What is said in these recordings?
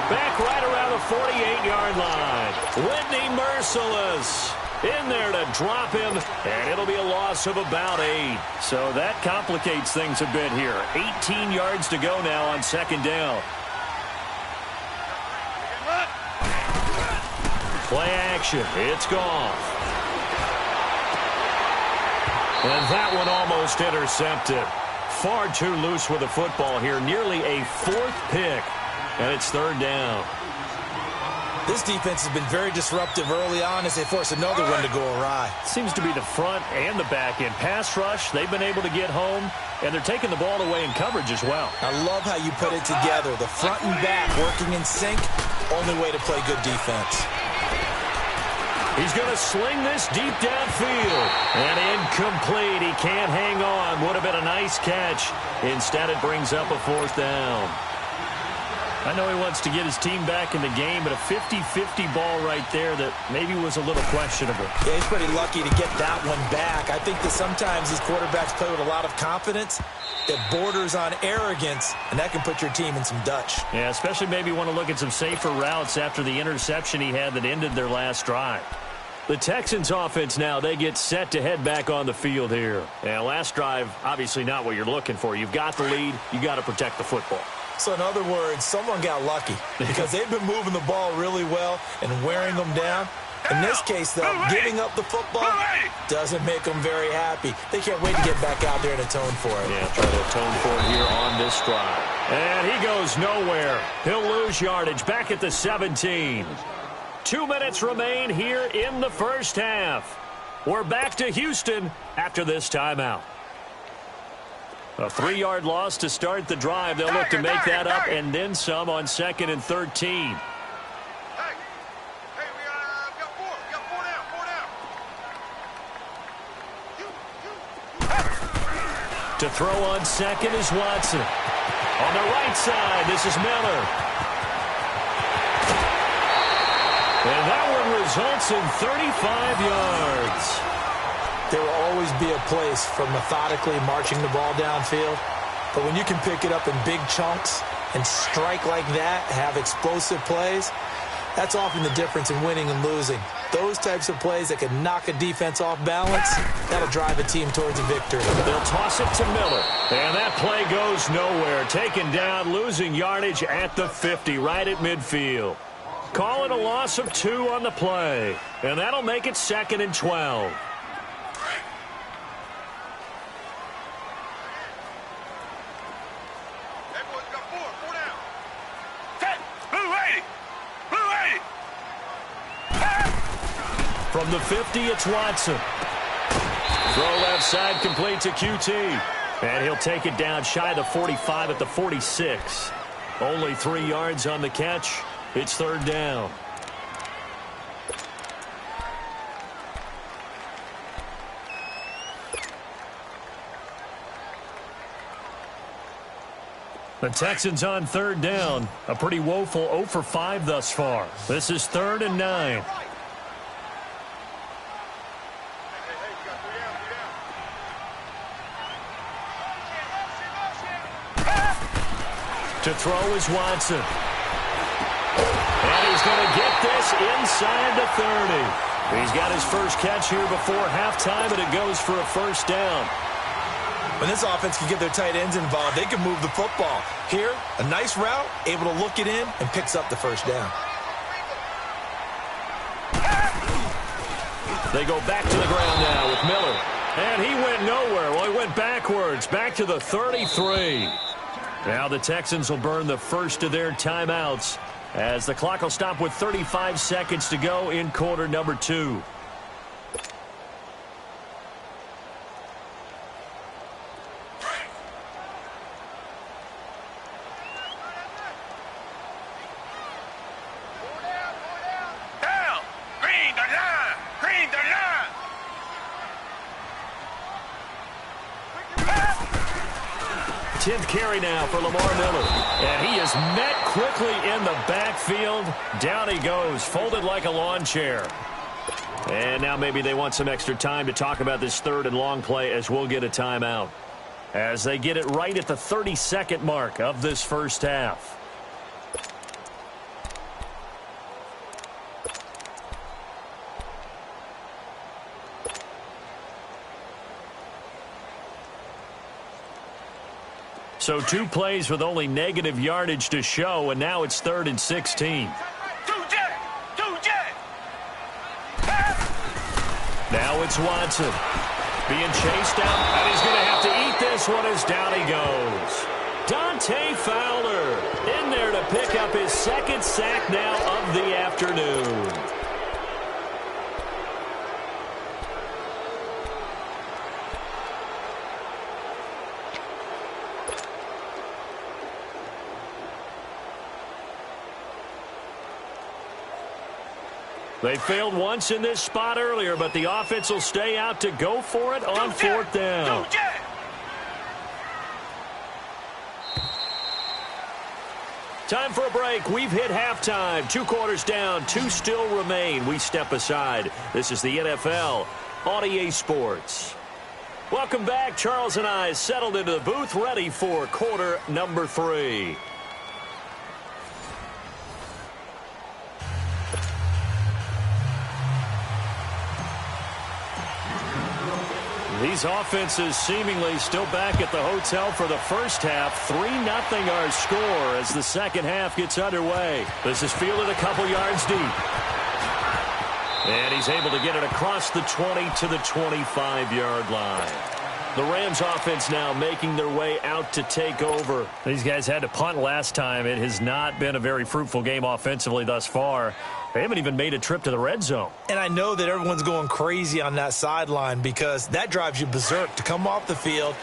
Back right around the 48-yard line. Whitney Merciless in there to drop him, and it'll be a loss of about 8. So that complicates things a bit here. 18 yards to go now on second down. Play action. It's Goff. And that one almost intercepted. Far too loose with the football here. Nearly a 4th pick. And it's third down. This defense has been very disruptive early on as they force another one to go awry. Seems to be the front and the back end. Pass rush, they've been able to get home, and they're taking the ball away in coverage as well. I love how you put it together. The front and back working in sync. Only way to play good defense. He's going to sling this deep downfield. And incomplete. He can't hang on. Would have been a nice catch. Instead, it brings up a 4th down. I know he wants to get his team back in the game, but a 50-50 ball right there that maybe was a little questionable. Yeah, he's pretty lucky to get that one back. I think that sometimes these quarterbacks play with a lot of confidence that borders on arrogance, and that can put your team in some Dutch. Yeah, especially maybe want to look at some safer routes after the interception he had that ended their last drive. The Texans offense now, they get set to head back on the field here. And last drive, obviously not what you're looking for. You've got the lead. You got to protect the football. So in other words, someone got lucky because they've been moving the ball really well and wearing them down. In this case, though, giving up the football doesn't make them very happy. They can't wait to get back out there and atone for it. Yeah, try to atone for it here on this drive. And he goes nowhere. He'll lose yardage back at the 17. 2 minutes remain here in the first half. We're back to Houston after this timeout. A 3-yard loss to start the drive. They'll look to make that up and then some on 2nd and 13. To throw on 2nd is Watson. On the right side, this is Miller. And that one results in 35 yards. There will always be a place for methodically marching the ball downfield. But when you can pick it up in big chunks and strike like that, have explosive plays, that's often the difference in winning and losing. Those types of plays that can knock a defense off balance, that'll drive a team towards a victory. They'll toss it to Miller. And that play goes nowhere. Taken down, losing yardage at the 50, right at midfield. Call it a loss of 2 on the play. And that'll make it 2nd and 12. From the 50, it's Watson. Throw left side, complete to QT. And he'll take it down shy of the 45 at the 46. Only 3 yards on the catch. It's third down. The Texans on third down. A pretty woeful 0 for 5 thus far. This is 3rd and 9. To throw is Watson. And he's going to get this inside the 30. He's got his first catch here before halftime, and it goes for a first down. When this offense can get their tight ends involved, they can move the football. Here, a nice route, able to look it in, and picks up the first down. They go back to the ground now with Miller. And he went nowhere. Well, he went backwards, back to the 33. Now the Texans will burn the first of their timeouts as the clock will stop with 35 seconds to go in quarter number 2. Tenth carry now for Lamar Miller. And he is met quickly in the backfield. Down he goes, folded like a lawn chair. And now maybe they want some extra time to talk about this third and long play as we'll get a timeout. As they get it right at the 32nd mark of this first half. So 2 plays with only negative yardage to show, and now it's 3rd and 16. Now it's Watson being chased out, and he's going to have to eat this one as down he goes. Dante Fowler in there to pick up his 2nd sack now of the afternoon. They failed once in this spot earlier, but the offense will stay out to go for it on 4th down. Time for a break. We've hit halftime. 2 quarters down, 2 still remain. We step aside. This is the NFL on EA Sports. Welcome back. Charles and I settled into the booth, ready for quarter number 3. These offenses seemingly still back at the hotel for the first half. 3-0 our score as the second half gets underway. This is fielded a couple yards deep. And he's able to get it across the 20 to the 25-yard line. The Rams offense now making their way out to take over. These guys had to punt last time. It has not been a very fruitful game offensively thus far. They haven't even made a trip to the red zone. And I know that everyone's going crazy on that sideline because that drives you berserk to come off the field,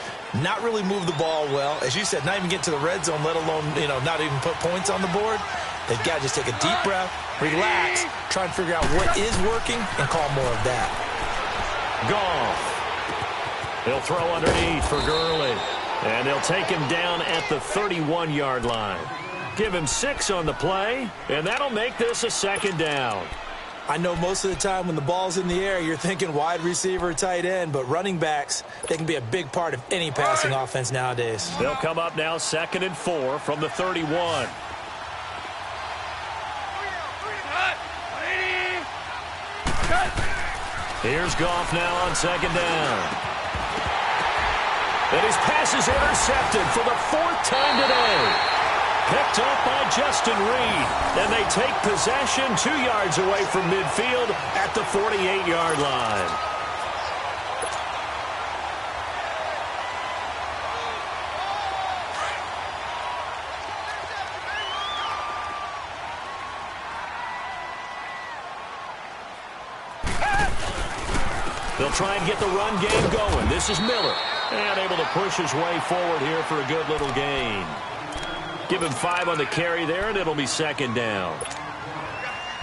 not really move the ball well. As you said, not even get to the red zone, let alone, not even put points on the board. They've got to just take a deep breath, relax, try and figure out what is working, and call more of that. Goff. He'll throw underneath for Gurley. And they'll take him down at the 31-yard line. Give him 6 on the play, and that'll make this a 2nd down. I know most of the time when the ball's in the air, you're thinking wide receiver, tight end, but running backs, they can be a big part of any passing offense nowadays. They'll come up now 2nd and 4 from the 31. Here's Goff now on 2nd down. And his pass is intercepted for the 4th time today. Picked up by Justin Reed. And they take possession 2 yards away from midfield at the 48-yard line. They'll try and get the run game going. This is Miller. And able to push his way forward here for a good little gain. Give him 5 on the carry there, and it'll be 2nd down.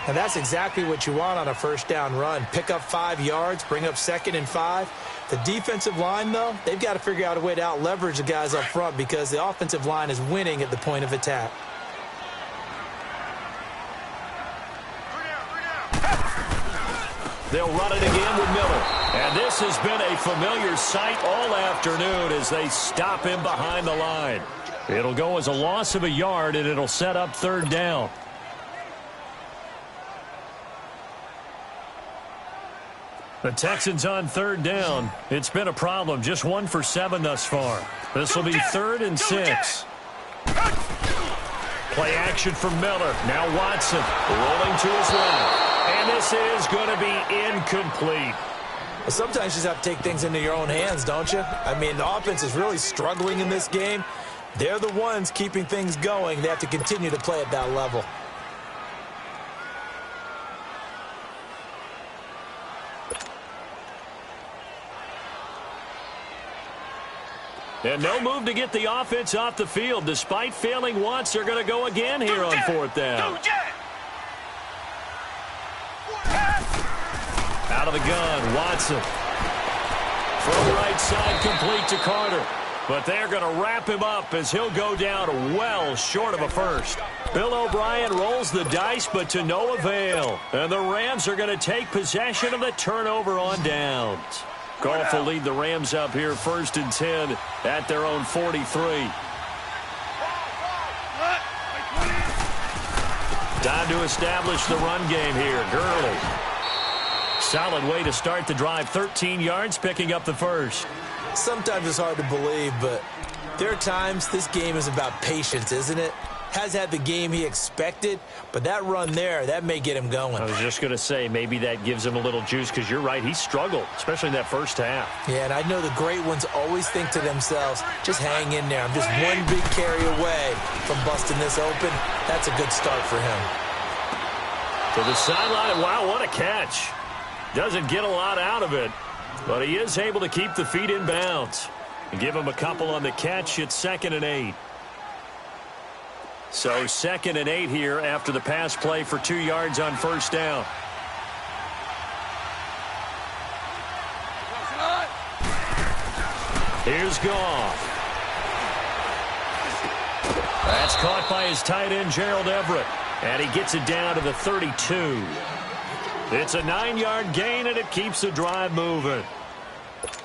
And that's exactly what you want on a 1st down run. Pick up 5 yards, bring up 2nd and 5. The defensive line, though, they've got to figure out a way to out-leverage the guys up front because the offensive line is winning at the point of attack. They'll run it again with Miller. And this has been a familiar sight all afternoon as they stop him behind the line. It'll go as a loss of a yard, and it'll set up 3rd down. The Texans on 3rd down. It's been a problem. Just 1 for 7 thus far. This will be 3rd and 6. Play action from Miller. Now Watson rolling to his left. And this is going to be incomplete. Well, sometimes you just have to take things into your own hands, don't you? I mean, the offense is really struggling in this game. They're the ones keeping things going. They have to continue to play at that level. And no move to get the offense off the field. Despite failing once, they're going to go again here on 4th down. Out of the gun, Watson. From right side, complete to Carter. But they're going to wrap him up as he'll go down well short of a first. Bill O'Brien rolls the dice, but to no avail. And the Rams are going to take possession of the turnover on downs. Goff will lead the Rams up here 1st and 10 at their own 43. Time to establish the run game here. Gurley. Solid way to start the drive. 13 yards, picking up the first. Sometimes it's hard to believe, but There are times this game is about patience, isn't it? Has had the game he expected, but that run there, that may get him going. I was just going to say, maybe that gives him a little juice, because you're right, he struggled, especially in that first half. Yeah, and I know the great ones always think to themselves, just hang in there. I'm just one big carry away from busting this open. That's a good start for him. To the sideline, and wow, what a catch. Doesn't get a lot out of it, but he is able to keep the feet in bounds. And give him a couple on the catch. It's 2nd and 8. So 2nd and 8 here after the pass play for 2 yards on first down. Here's Goff. That's caught by his tight end, Gerald Everett. And he gets it down to the 32. It's a 9-yard gain, and it keeps the drive moving.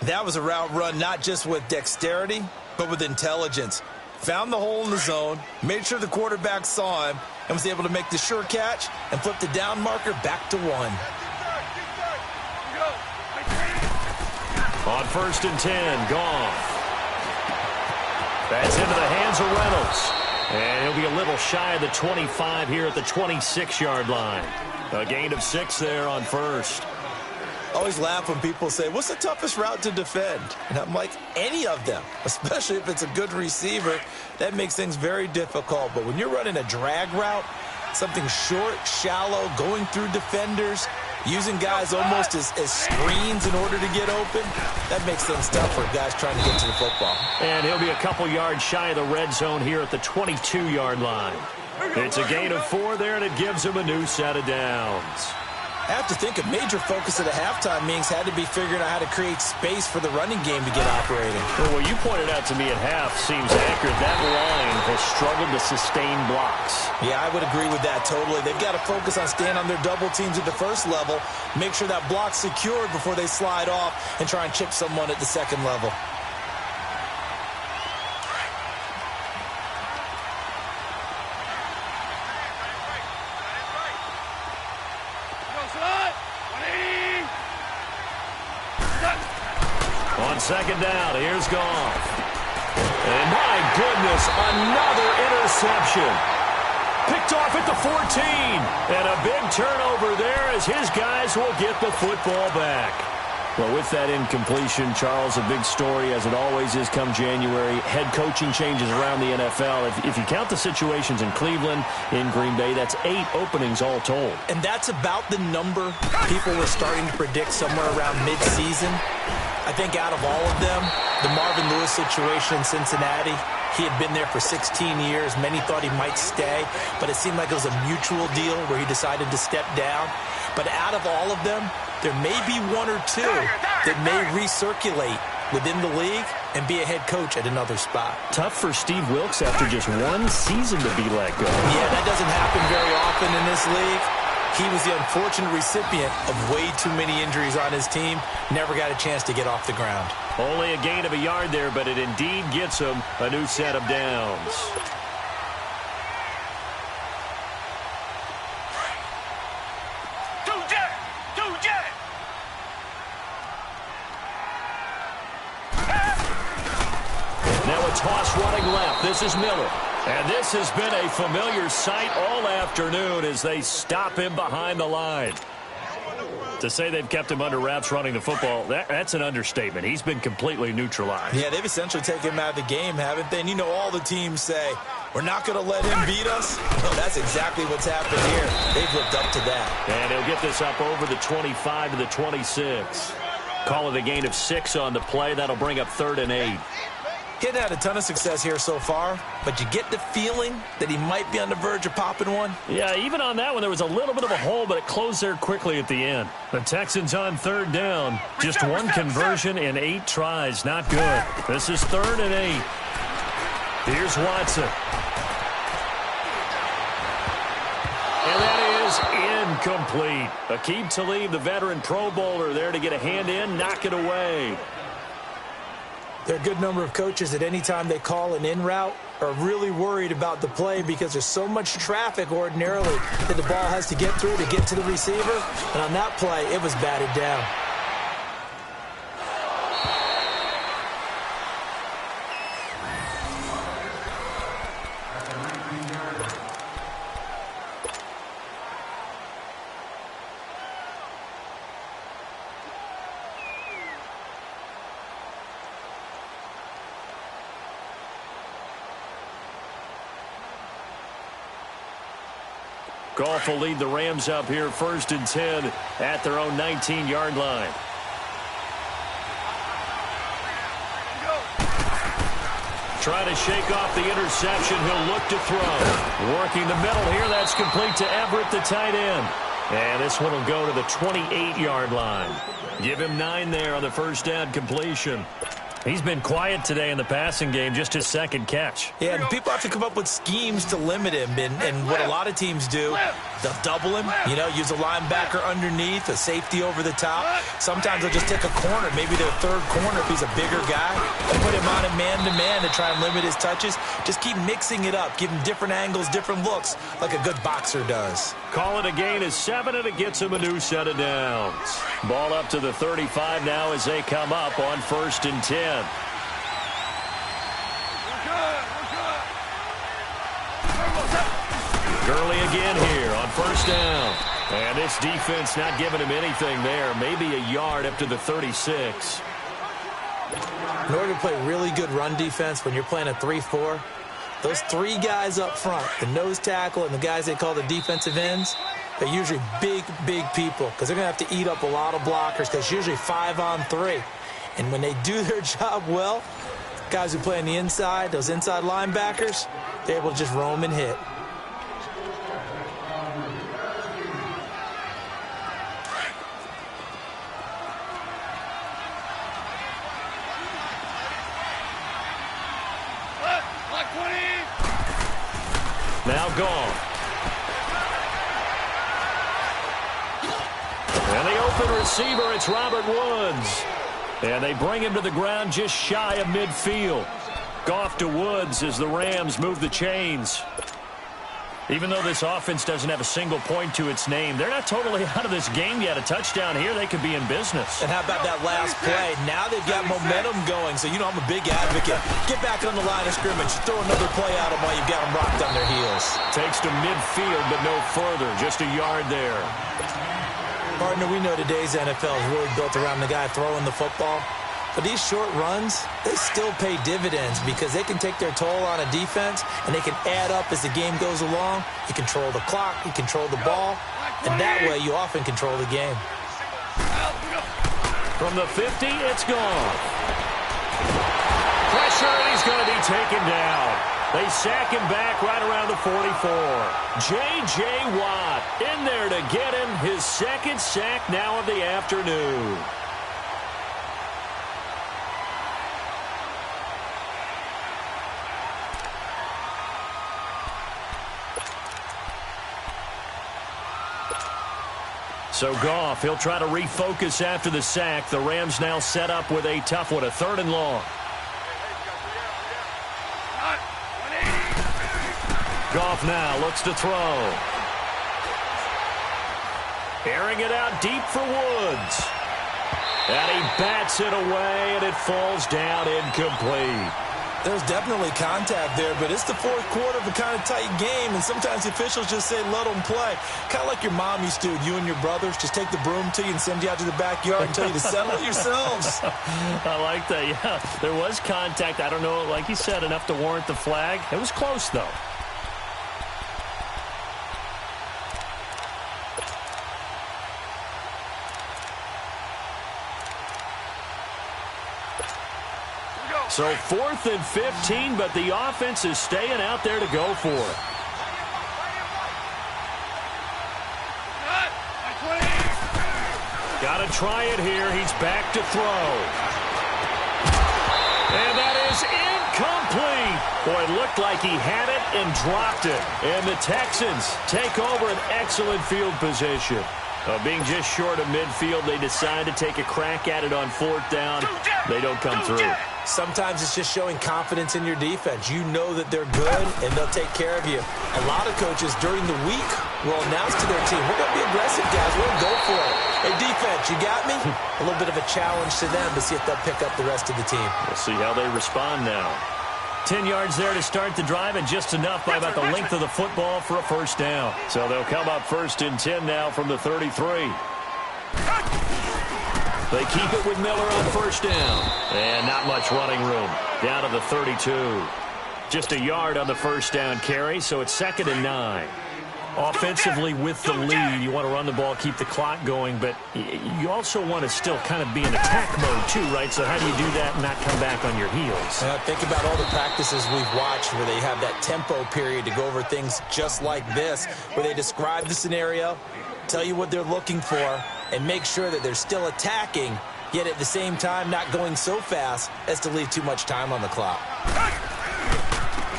That was a route run not just with dexterity, but with intelligence. Found the hole in the zone, made sure the quarterback saw him, and was able to make the sure catch and flip the down marker back to 1. On 1st and 10, Goff. That's into the hands of Reynolds. And he'll be a little shy of the 25 here at the 26-yard line. A gain of 6 there on first. Always laugh when people say, what's the toughest route to defend? And I'm like, any of them, especially if it's a good receiver. That makes things very difficult. But when you're running a drag route, something short, shallow, going through defenders, using guys almost as screens in order to get open, that makes things tough for guys trying to get to the football. And he'll be a couple yards shy of the red zone here at the 22-yard line. It's a gain of 4 there, and it gives him a new set of downs. I have to think a major focus of the halftime meetings had to be figuring out how to create space for the running game to get operating. Well, what you pointed out to me at half seems accurate. That line has struggled to sustain blocks. Yeah, I would agree with that totally. They've got to focus on staying on their double teams at the first level, make sure that block's secured before they slide off and try and chip someone at the second level. On 2nd down, here's Goff. And my goodness, another interception. Picked off at the 14. And a big turnover there as his guys will get the football back. Well, with that incompletion, Charles, a big story, as it always is come January. Head coaching changes around the NFL. If you count the situations in Cleveland, in Green Bay, that's 8 openings all told. And that's about the number people were starting to predict somewhere around mid-season. I think out of all of them, the Marvin Lewis situation in Cincinnati, he had been there for 16 years. Many thought he might stay, but it seemed like it was a mutual deal where he decided to step down. But out of all of them, there may be 1 or 2 that may recirculate within the league and be a head coach at another spot. Tough for Steve Wilks after just 1 season to be let go. Yeah, that doesn't happen very often in this league. He was the unfortunate recipient of way too many injuries on his team. Never got a chance to get off the ground. Only a gain of a yard there, but it indeed gets him a new set of downs. Now a toss running left. This is Miller. And this has been a familiar sight all afternoon as they stop him behind the line. To say they've kept him under wraps running the football, that's an understatement. He's been completely neutralized. Yeah, they've essentially taken him out of the game, haven't they? And you know, all the teams say, we're not going to let him beat us. No, that's exactly what's happened here. They've lived up to that. And he'll get this up over the 25 to the 26. Call it a gain of 6 on the play. That'll bring up 3rd and 8. He hadn't had a ton of success here so far, but you get the feeling that he might be on the verge of popping one. Yeah, even on that one, there was a little bit of a hole, but it closed there quickly at the end. The Texans on 3rd down. Just 1 conversion in 8 tries. Not good. This is 3rd and 8. Here's Watson. And that is incomplete. Aqib Talib, the veteran Pro Bowler, there to get a hand in, knock it away. There are a good number of coaches at any time they call an in route are really worried about the play because there's so much traffic ordinarily that the ball has to get through to get to the receiver. And on that play, it was batted down. Goff will lead the Rams up here 1st and 10 at their own 19-yard line. Trying to shake off the interception. He'll look to throw. Working the middle here. That's complete to Everett, the tight end. And this one will go to the 28-yard line. Give him 9 there on the first down completion. He's been quiet today in the passing game, just his second catch. Yeah, and people have to come up with schemes to limit him. And what a lot of teams do, they'll double him, use a linebacker underneath, a safety over the top. Sometimes they'll just take a corner, maybe their third corner if he's a bigger guy, and put him on a man-to-man to try and limit his touches. Just keep mixing it up, give him different angles, different looks, like a good boxer does. Call it a gain of 7, and it gets him a new set of downs. Ball up to the 35 now as they come up on 1st and 10. Gurley again here on 1st down. And this defense not giving him anything there. Maybe a yard up to the 36. In order to play really good run defense when you're playing a 3-4, those 3 guys up front, the nose tackle and the guys they call the defensive ends, they're usually big people because they're going to have to eat up a lot of blockers because it's usually 5-on-3. And when they do their job well, guys who play on the inside, those inside linebackers, they're able to just roam and hit. Now Goff. And the open receiver, it's Robert Woods. And they bring him to the ground just shy of midfield. Goff to Woods as the Rams move the chains. Even though this offense doesn't have a single point to its name, they're not totally out of this game yet. A touchdown here, they could be in business. And how about that last play? Now they've got momentum going, so I'm a big advocate. Get back on the line of scrimmage. Throw another play at them while you've got them rocked on their heels. Takes to midfield, but no further. Just a yard there. Partner, we know today's NFL is really built around the guy throwing the football. But these short runs, they still pay dividends because they can take their toll on a defense and they can add up as the game goes along. You control the clock, you control the ball, and that way you often control the game. From the 50, it's gone. Pressure, and he's going to be taken down. They sack him back right around the 44. J.J. Watt in there to get him his second sack now of the afternoon. So Goff, he'll try to refocus after the sack. The Rams now set up with a tough one, a 3rd and long. Goff now looks to throw. Airing it out deep for Woods. And he bats it away, and it falls down incomplete. There's definitely contact there, but it's the 4th quarter of a kind of tight game, and sometimes the officials just say, let them play. Kind of like your mom used to, you and your brothers, just take the broom to you and send you out to the backyard and tell you to settle it yourselves. I like that, yeah. There was contact. I don't know, like you said, enough to warrant the flag. It was close, though. So 4th and 15, but the offense is staying out there to go for it. Got to try it here. He's back to throw. And that is incomplete. Boy, it looked like he had it and dropped it. And the Texans take over an excellent field position. Being just short of midfield, they decide to take a crack at it on 4th down. They don't come through. Sometimes it's just showing confidence in your defense. You know that they're good, and they'll take care of you. A lot of coaches during the week will announce to their team, we're going to be aggressive, guys. We're going to go for it. Hey, defense, you got me? A little bit of a challenge to them to see if they'll pick up the rest of the team. We'll see how they respond now. 10 yards there to start the drive, and just enough by about the length of the football for a 1st down. So they'll come up 1st and 10 now from the 33. They keep it with Miller on 1st down. And not much running room. Down to the 32. Just a yard on the 1st down carry, so it's 2nd and 9. Offensively with the lead, you want to run the ball, keep the clock going, but you also want to still kind of be in attack mode too, right? So how do you do that and not come back on your heels? Think about all the practices we've watched where they have that tempo period to go over things just like this, where they describe the scenario, tell you what they're looking for, and make sure that they're still attacking, yet at the same time not going so fast as to leave too much time on the clock.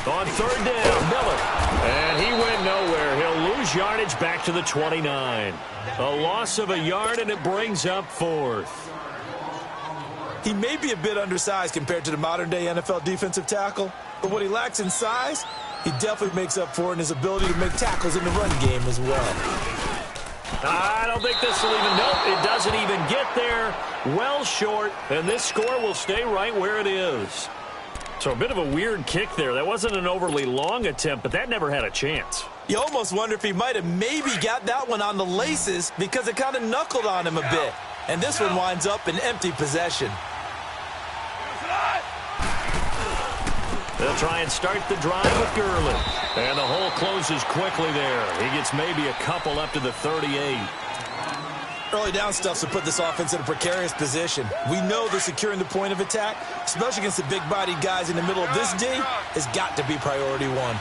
On third down, Miller. And he went nowhere. He'll lose yardage back to the 29. A loss of a yard, and it brings up fourth. He may be a bit undersized compared to the modern-day NFL defensive tackle, but what he lacks in size, he definitely makes up for in his ability to make tackles in the run game as well. I don't think this will even, nope, it doesn't even get there. Well short, and this score will stay right where it is. So a bit of a weird kick there. That wasn't an overly long attempt, but that never had a chance. You almost wonder if he might have maybe got that one on the laces because it kind of knuckled on him a bit. And this one winds up in empty possession. They'll try and start the drive with Gurley. And the hole closes quickly there. He gets maybe a couple up to the 38. Early down stuff to put this offense in a precarious position. We know that securing the point of attack, especially against the big-bodied guys in the middle of this D, has got to be priority one.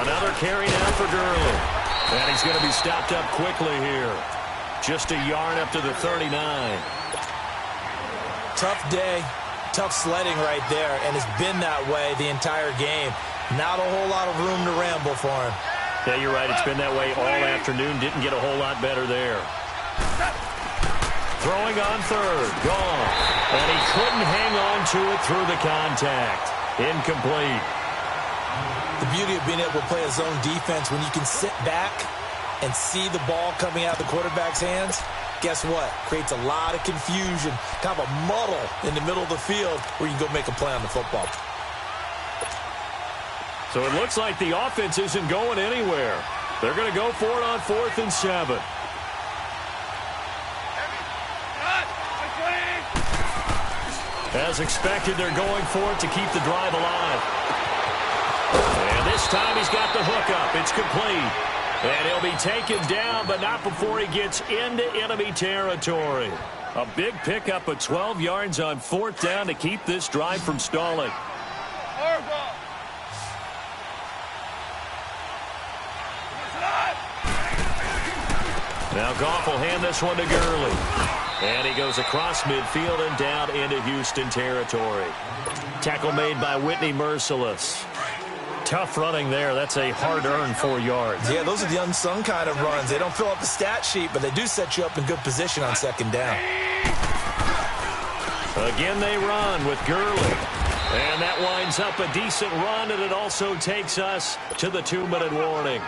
Another carry now for Gurley. And he's going to be stopped up quickly here. Just a yard up to the 39. Tough day, tough sledding right there, and it's been that way the entire game. Not a whole lot of room to ramble for him. Yeah, you're right. It's been that way all afternoon. Didn't get a whole lot better there. Throwing on third. Gone. And he couldn't hang on to it through the contact. Incomplete. The beauty of being able to play a zone defense when you can sit back and see the ball coming out of the quarterback's hands, guess what? Creates a lot of confusion, kind of a muddle in the middle of the field where you can go make a play on the football. So it looks like the offense isn't going anywhere. They're going to go for it on 4th and 7. As expected, they're going for it to keep the drive alive. And this time he's got the hook up. It's complete. And he'll be taken down, but not before he gets into enemy territory. A big pickup of 12 yards on 4th down to keep this drive from stalling. Now Goff will hand this one to Gurley. And he goes across midfield and down into Houston territory. Tackle made by Whitney Merciless. Tough running there. That's a hard-earned 4 yards. Yeah, those are the unsung kind of runs. They don't fill up the stat sheet, but they do set you up in good position on 2nd down. Again, they run with Gurley. And that winds up a decent run, and it also takes us to the 2-minute warning.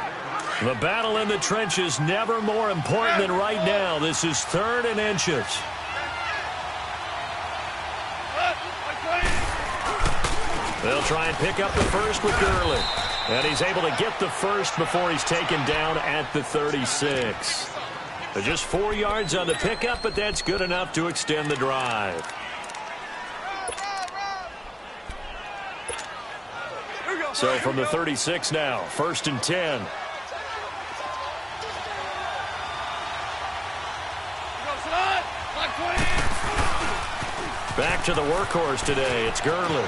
The battle in the trenches never more important than right now. This is 3rd and inches. They'll try and pick up the first with Gurley. And he's able to get the first before he's taken down at the 36. Just 4 yards on the pickup, but that's good enough to extend the drive. So from the 36 now, 1st and 10. Back to the workhorse today. It's Gurley.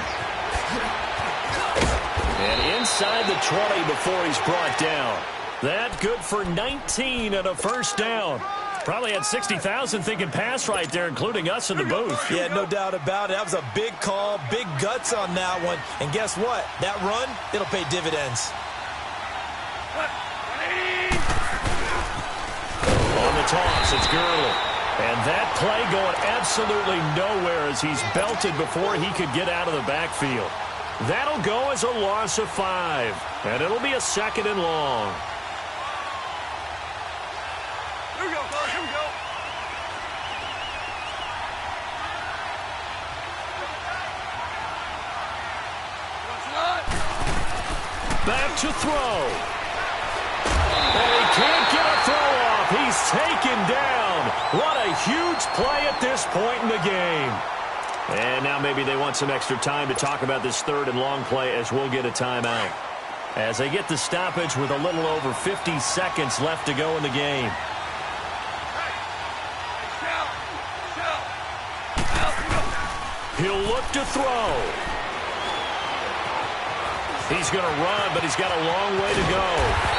And inside the 20 before he's brought down. That good for 19 and a 1st down. Probably had 60,000 thinking pass right there, including us in the booth. Yeah, no doubt about it. That was a big call, big guts on that one. And guess what? That run, it'll pay dividends. On the toss, it's Gurley. And that play going absolutely nowhere as he's belted before he could get out of the backfield. That'll go as a loss of 5. And it'll be a 2nd and long. Here we go, fellas, here we go. Back to throw. And he can't get a throw off. He's taken down. What a huge play at this point in the game. And now maybe they want some extra time to talk about this third and long play as we'll get a timeout. As they get the stoppage with a little over 50 seconds left to go in the game. He'll look to throw. He's going to run, but he's got a long way to go.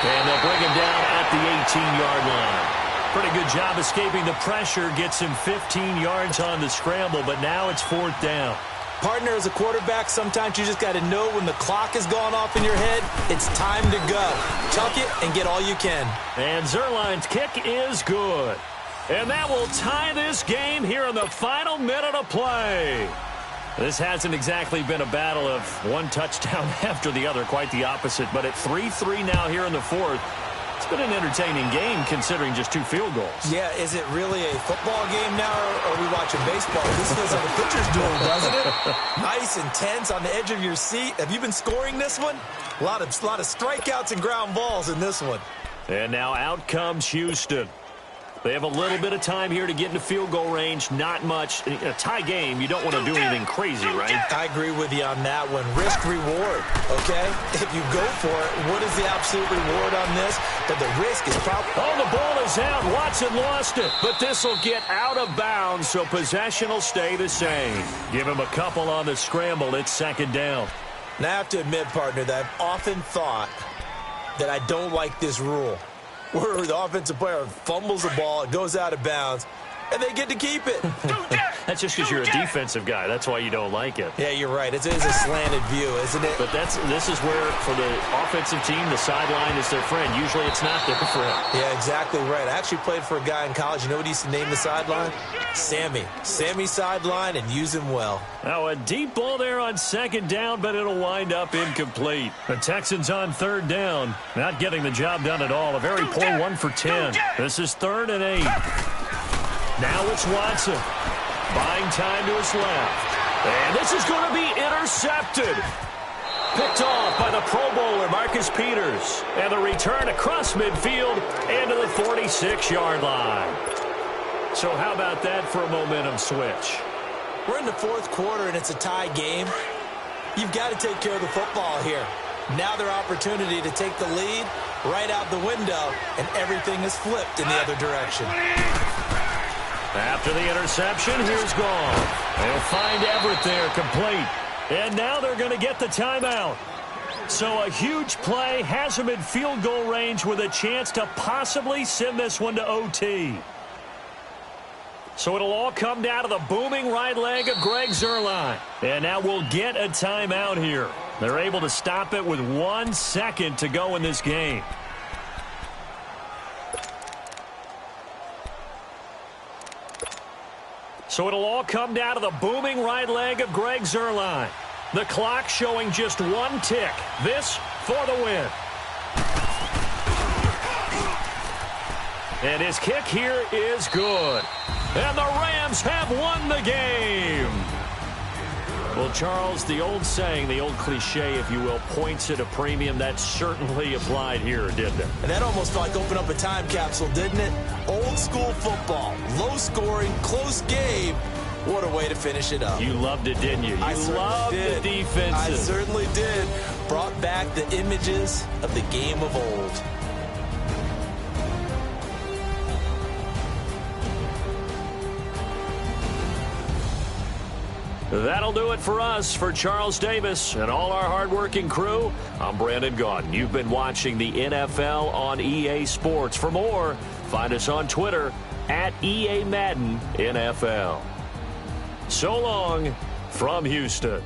And they'll bring him down at the 18-yard line. Pretty good job escaping the pressure. Gets him 15 yards on the scramble, but now it's 4th down. Partner, as a quarterback, sometimes you just got to know when the clock has gone off in your head, it's time to go. Tuck it and get all you can. And Zuerlein's kick is good. And that will tie this game here in the final minute of play. This hasn't exactly been a battle of one touchdown after the other, quite the opposite. But at 3-3 now here in the 4th, it's been an entertaining game considering just 2 field goals. Yeah, is it really a football game now, or are we watching baseball? This feels like a pitcher's duel, doesn't it? Nice, intense, on the edge of your seat. Have you been scoring this one? A lot of strikeouts and ground balls in this one. And now out comes Houston. They have a little bit of time here to get into field goal range. Not much. In a tie game, you don't want to do anything crazy, right? I agree with you on that one. Risk reward, okay? If you go for it, what is the absolute reward on this? But the risk is probably... Oh, the ball is out. Watson lost it. But this will get out of bounds, so possession will stay the same. Give him a couple on the scramble. It's 2nd down. Now, I have to admit, partner, that I've often thought that I don't like this rule, where the offensive player fumbles the ball, it goes out of bounds, and they get to keep it. That's just because you're a defensive guy. That's why you don't like it. Yeah, you're right. It is a slanted view, isn't it? But this is where, for the offensive team, the sideline is their friend. Usually it's not their friend. Yeah, exactly right. I actually played for a guy in college. You know what he used to name the sideline? Sammy. Sammy sideline, and use him well. Now a deep ball there on 2nd down, but it'll wind up incomplete. The Texans on 3rd down. Not getting the job done at all. A very poor 1 for 10. This is 3rd and 8. Now it's Watson. Buying time to his left. And this is going to be intercepted. Picked off by the Pro Bowler, Marcus Peters. And the return across midfield and to the 46-yard line. So how about that for a momentum switch? We're in the 4th quarter, and it's a tie game. You've got to take care of the football here. Now their opportunity to take the lead right out the window, and everything is flipped in the other direction. After the interception, here's Gone. They'll find Everett there, complete. And now they're going to get the timeout. So a huge play has them in field goal range with a chance to possibly send this one to OT. So it'll all come down to the booming right leg of Greg Zuerlein. And now we'll get a timeout here. They're able to stop it with 1 second to go in this game. So it'll all come down to the booming right leg of Greg Zuerlein. The clock showing just 1 tick. This for the win. And his kick here is good. And the Rams have won the game. Well, Charles, the old saying, the old cliche, if you will, points at a premium, that certainly applied here, didn't it? And that almost like opened up a time capsule, didn't it? Old school football, low scoring, close game. What a way to finish it up. You loved it, didn't you? You loved the defenses. I certainly did. Brought back the images of the game of old. That'll do it for us. For Charles Davis and all our hardworking crew, I'm Brandon Gaudin. You've been watching the NFL on EA Sports. For more, find us on Twitter at EA Madden NFL. So long from Houston.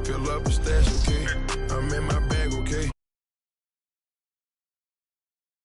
Fill up a stash, okay?